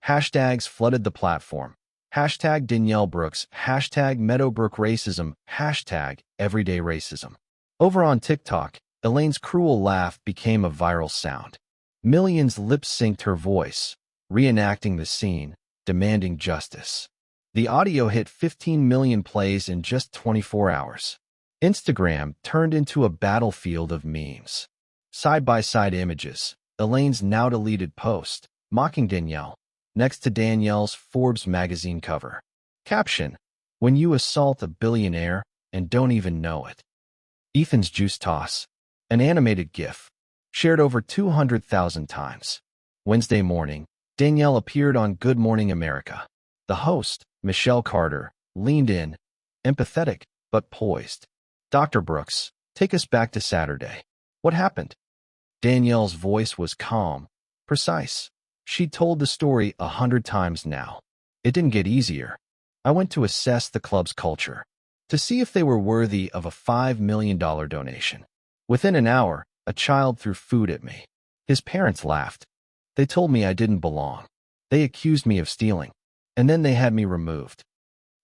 Hashtags flooded the platform. Hashtag Danielle Brooks, hashtag Meadowbrook racism, hashtag everyday racism. Over on TikTok, Elaine's cruel laugh became a viral sound. Millions lip-synced her voice, reenacting the scene, demanding justice. The audio hit 15 million plays in just 24 hours. Instagram turned into a battlefield of memes. Side-by-side images, Elaine's now-deleted post, mocking Danielle, next to Danielle's Forbes magazine cover. Caption: when you assault a billionaire and don't even know it. Ethan's juice toss, an animated GIF, shared over 200,000 times. Wednesday morning, Danielle appeared on Good Morning America. The host, Michelle Carter, leaned in, empathetic but poised. "Dr. Brooks, take us back to Saturday. What happened?" Danielle's voice was calm, precise. She'd told the story 100 times now. "It didn't get easier. I went to assess the club's culture, to see if they were worthy of a $5 million donation. Within an hour, a child threw food at me. His parents laughed. They told me I didn't belong. They accused me of stealing. And then they had me removed."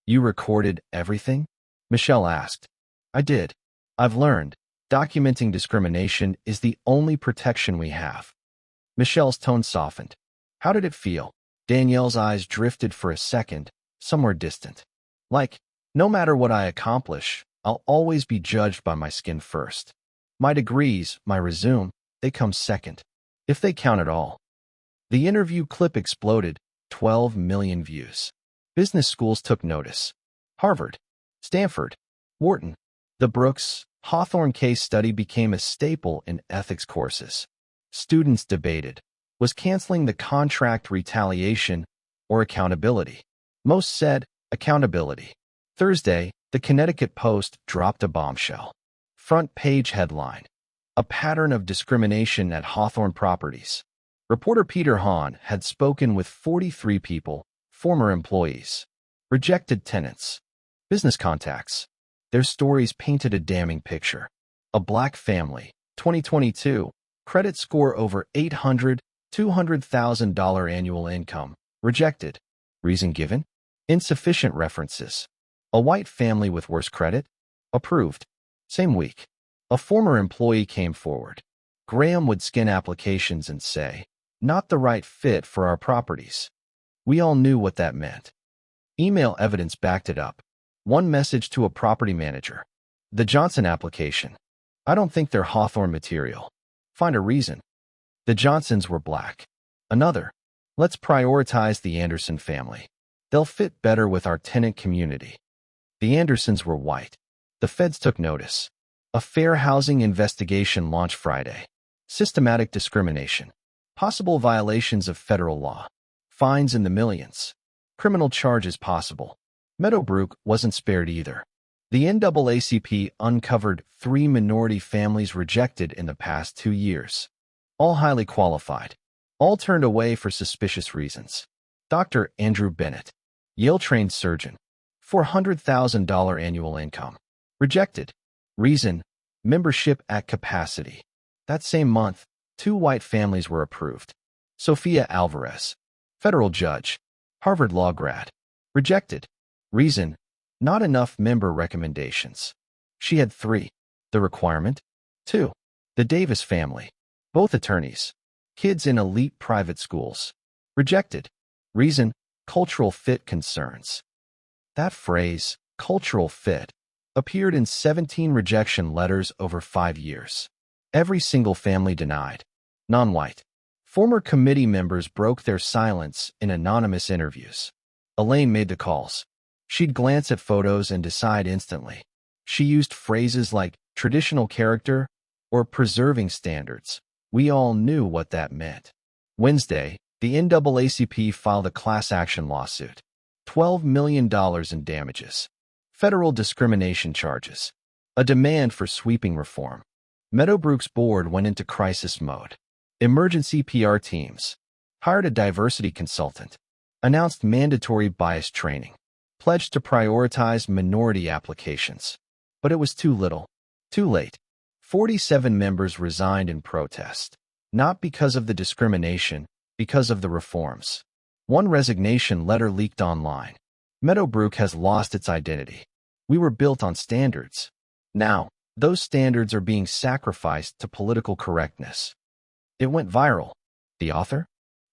"You recorded everything?" Michelle asked. "I did. I've learned documenting discrimination is the only protection we have." Michelle's tone softened. "How did it feel?" Danielle's eyes drifted for a second, somewhere distant. "Like, no matter what I accomplish, I'll always be judged by my skin first. My degrees, my resume, they come second, if they count at all." The interview clip exploded, 12 million views. Business schools took notice. Harvard, Stanford, Wharton. The Brooks, Hawthorne case study became a staple in ethics courses. Students debated, was canceling the contract retaliation or accountability? Most said accountability. Thursday, the Connecticut Post dropped a bombshell. Front page headline: a pattern of discrimination at Hawthorne Properties. Reporter Peter Hahn had spoken with 43 people, former employees, rejected tenants, business contacts. Their stories painted a damning picture. A black family, 2022, credit score over 800, $200,000 annual income, rejected. Reason given? Insufficient references. A white family with worse credit? Approved. Same week, a former employee came forward. Graham would scan applications and say, "Not the right fit for our properties." We all knew what that meant. Email evidence backed it up. One message to a property manager: "The Johnson application. I don't think they're Hawthorne material. Find a reason." The Johnsons were black. Another: "Let's prioritize the Anderson family. They'll fit better with our tenant community." The Andersons were white. The feds took notice. A fair housing investigation launched Friday. Systematic discrimination. Possible violations of federal law. Fines in the millions. Criminal charges possible. Meadowbrook wasn't spared either. The NAACP uncovered 3 minority families rejected in the past 2 years. All highly qualified. All turned away for suspicious reasons. Dr. Andrew Bennett, Yale-trained surgeon. $400,000 annual income. Rejected. Reason: membership at capacity. That same month, 2 white families were approved. Sophia Alvarez, federal judge, Harvard law grad. Rejected. Reason: not enough member recommendations. She had 3. The requirement? 2. The Davis family, both attorneys. Kids in elite private schools. Rejected. Reason: cultural fit concerns. That phrase, cultural fit, appeared in 17 rejection letters over 5 years. Every single family denied. Non-white. Former committee members broke their silence in anonymous interviews. Elaine made the calls. She'd glance at photos and decide instantly. She used phrases like traditional character or preserving standards. We all knew what that meant. Wednesday, the NAACP filed a class action lawsuit. $12 million in damages. Federal discrimination charges. A demand for sweeping reform. Meadowbrook's board went into crisis mode. Emergency PR teams. Hired a diversity consultant. Announced mandatory bias training. Pledged to prioritize minority applications. But it was too little. Too late. 47 members resigned in protest. Not because of the discrimination, because of the reforms. One resignation letter leaked online. Meadowbrook has lost its identity. We were built on standards. Now, Those standards are being sacrificed to political correctness. It went viral. The author?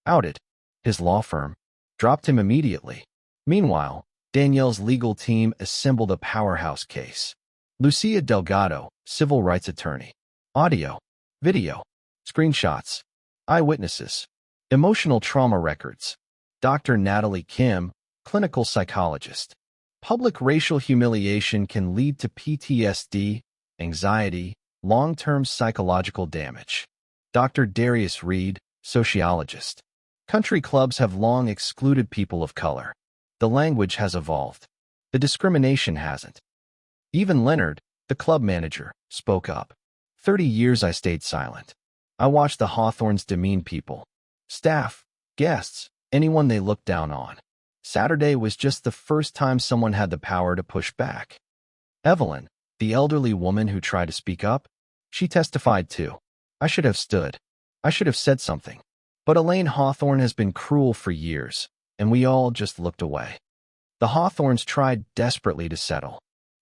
Outed. His law firm dropped him immediately. Meanwhile, Danielle's legal team assembled a powerhouse case. Lucia Delgado, civil rights attorney. Audio, video, screenshots, eyewitnesses, emotional trauma records. Dr. Natalie Kim, clinical psychologist. Public racial humiliation can lead to PTSD, anxiety, long-term psychological damage. Dr. Darius Reed, sociologist. Country clubs have long excluded people of color. The language has evolved. The discrimination hasn't. Even Leonard, the club manager, spoke up. 30 years I stayed silent. I watched the Hawthorns demean people. Staff, guests, anyone they looked down on. Saturday was just the first time someone had the power to push back. Evelyn, the elderly woman who tried to speak up, she testified too. I should have stood. I should have said something. But Elaine Hawthorne has been cruel for years, and we all just looked away. The Hawthorns tried desperately to settle.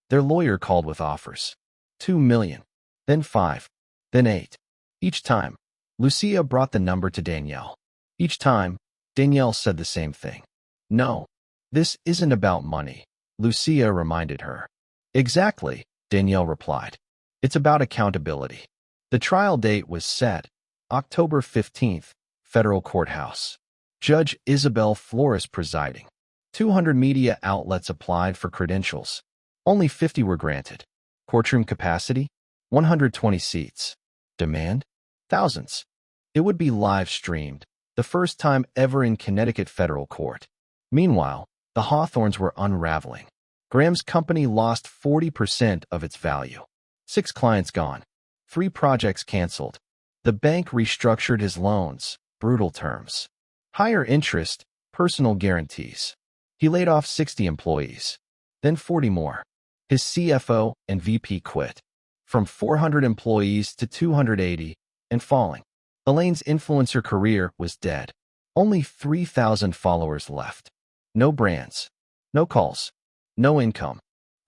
Their lawyer called with offers. $2 million, then 5, then 8. Each time, Lucia brought the number to Danielle. Each time, Danielle said the same thing. No, this isn't about money, Lucia reminded her. Exactly, Danielle replied. It's about accountability. The trial date was set, October 15th, Federal Courthouse. Judge Isabel Flores presiding. 200 media outlets applied for credentials. Only 50 were granted. Courtroom capacity? 120 seats. Demand? Thousands. It would be live streamed, the first time ever in Connecticut federal court. Meanwhile, the Hawthorns were unraveling. Graham's company lost 40% of its value. 6 clients gone. 3 projects canceled. The bank restructured his loans, brutal terms. Higher interest, personal guarantees. He laid off 60 employees. Then 40 more. His CFO and VP quit. From 400 employees to 280, and falling. Elaine's influencer career was dead. Only 3,000 followers left. No brands. No calls. No income.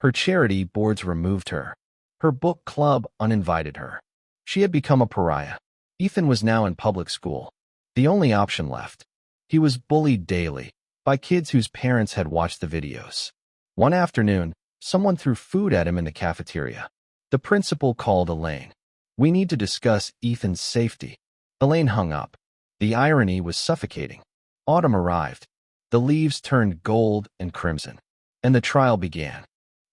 Her charity boards removed her. Her book club uninvited her. She had become a pariah. Ethan was now in public school. The only option left. He was bullied daily by kids whose parents had watched the videos. One afternoon, someone threw food at him in the cafeteria. The principal called Elaine. We need to discuss Ethan's safety. Elaine hung up. The irony was suffocating. Autumn arrived. The leaves turned gold and crimson. And the trial began.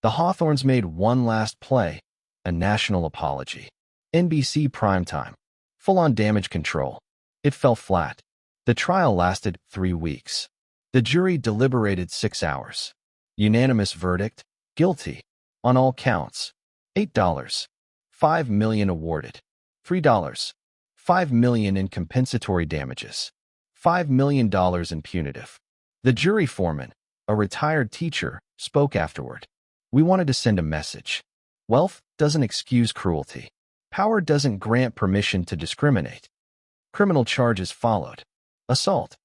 The Hawthorns made one last play, a national apology. NBC primetime. Full-on damage control. It fell flat. The trial lasted 3 weeks. The jury deliberated 6 hours. Unanimous verdict, guilty. On all counts. $8. $5 million awarded. $3. $5 million in compensatory damages. $5 million in punitive. The jury foreman, a retired teacher, spoke afterward. We wanted to send a message. Wealth doesn't excuse cruelty. Power doesn't grant permission to discriminate. Criminal charges followed. Assault.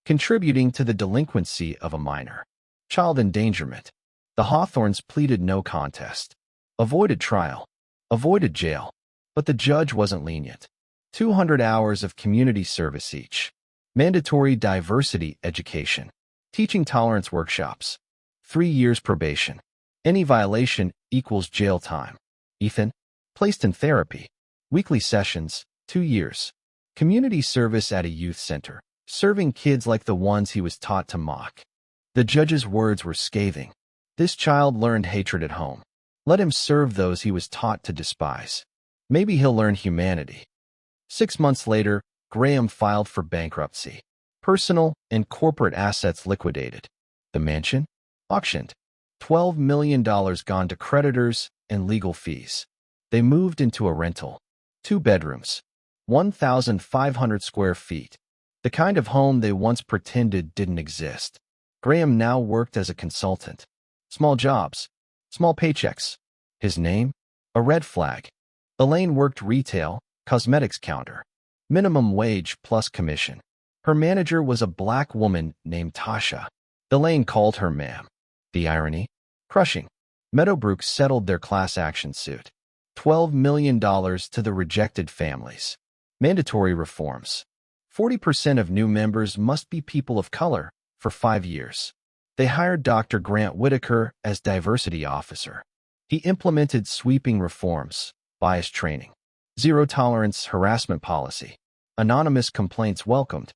Contributing to the delinquency of a minor. Child endangerment. The Hawthorns pleaded no contest. Avoided trial. Avoided jail. But the judge wasn't lenient. 200 hours of community service each. Mandatory diversity education. Teaching tolerance workshops. 3 years probation. Any violation equals jail time. Ethan, placed in therapy. Weekly sessions, 2 years. Community service at a youth center, serving kids like the ones he was taught to mock. The judge's words were scathing. This child learned hatred at home. Let him serve those he was taught to despise. Maybe he'll learn humanity. 6 months later, Graham filed for bankruptcy. Personal and corporate assets liquidated. The mansion? Auctioned. $12 million gone to creditors and legal fees. They moved into a rental. 2 bedrooms. 1,500 square feet. The kind of home they once pretended didn't exist. Graham now worked as a consultant. Small jobs. Small paychecks. His name? A red flag. Elaine worked retail, cosmetics counter. Minimum wage plus commission. Her manager was a black woman named Tasha. Elaine called her ma'am. The irony? Crushing. Meadowbrook settled their class action suit. $12 million to the rejected families. Mandatory reforms. 40% of new members must be people of color for 5 years. They hired Dr. Grant Whitaker as diversity officer. He implemented sweeping reforms, bias training, zero-tolerance harassment policy, anonymous complaints welcomed.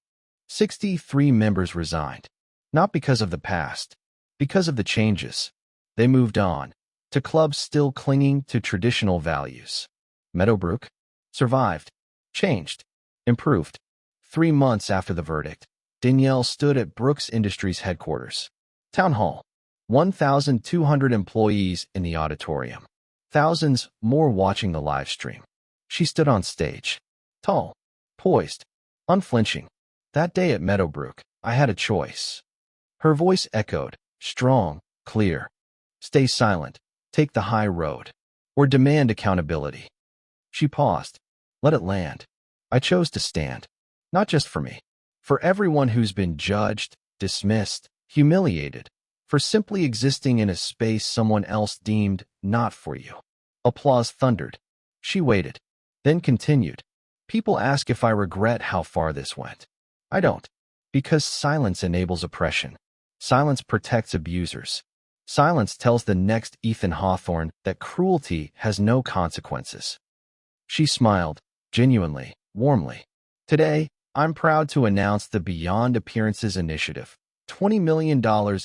63 members resigned, not because of the past, because of the changes. They moved on to clubs still clinging to traditional values. Meadowbrook survived, changed, improved. 3 months after the verdict, Danielle stood at Brooks Industries headquarters. Town Hall. 1,200 employees in the auditorium. Thousands more watching the live stream. She stood on stage, tall, poised, unflinching. That day at Meadowbrook, I had a choice. Her voice echoed, strong, clear. Stay silent, take the high road, or demand accountability. She paused. Let it land. I chose to stand. Not just for me. For everyone who's been judged, dismissed, humiliated, for simply existing in a space someone else deemed not for you. Applause thundered. She waited, then continued. People ask if I regret how far this went. I don't. Because silence enables oppression. Silence protects abusers. Silence tells the next Ethan Hawthorne that cruelty has no consequences. She smiled, genuinely, warmly. Today, I'm proud to announce the Beyond Appearances Initiative. $20 million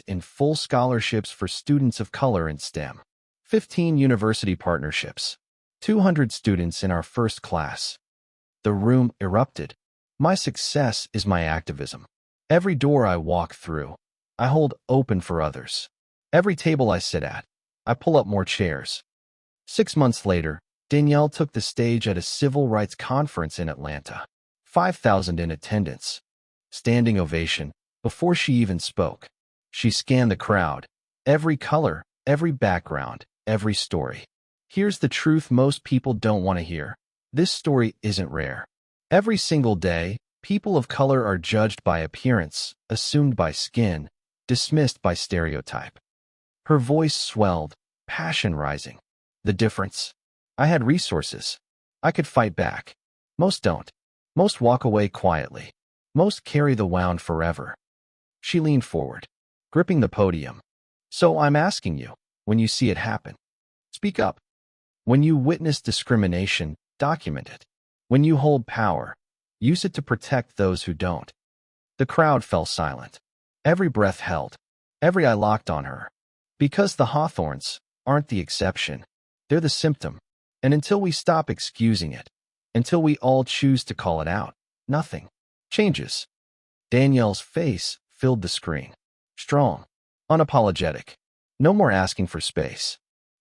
in full scholarships for students of color in STEM. 15 university partnerships. 200 students in our first class. The room erupted. My success is my activism. Every door I walk through, I hold open for others. Every table I sit at, I pull up more chairs. 6 months later, Danielle took the stage at a civil rights conference in Atlanta. 5,000 in attendance. Standing ovation. Before she even spoke, she scanned the crowd. Every color, every background, every story. Here's the truth most people don't want to hear. This story isn't rare. Every single day, people of color are judged by appearance, assumed by skin, dismissed by stereotype. Her voice swelled, passion rising. The difference? I had resources. I could fight back. Most don't. Most walk away quietly. Most carry the wound forever. She leaned forward, gripping the podium. So I'm asking you, when you see it happen, speak up. When you witness discrimination, document it. When you hold power, use it to protect those who don't. The crowd fell silent. Every breath held. Every eye locked on her. Because the Hawthorns aren't the exception. They're the symptom. And until we stop excusing it, until we all choose to call it out, nothing changes. Danielle's face filled the screen. Strong, unapologetic. No more asking for space.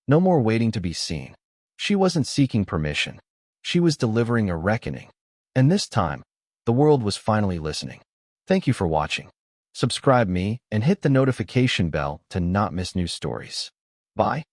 No more waiting to be seen. She wasn't seeking permission. She was delivering a reckoning. And this time, the world was finally listening. Thank you for watching. Subscribe me and hit the notification bell to not miss new stories. Bye.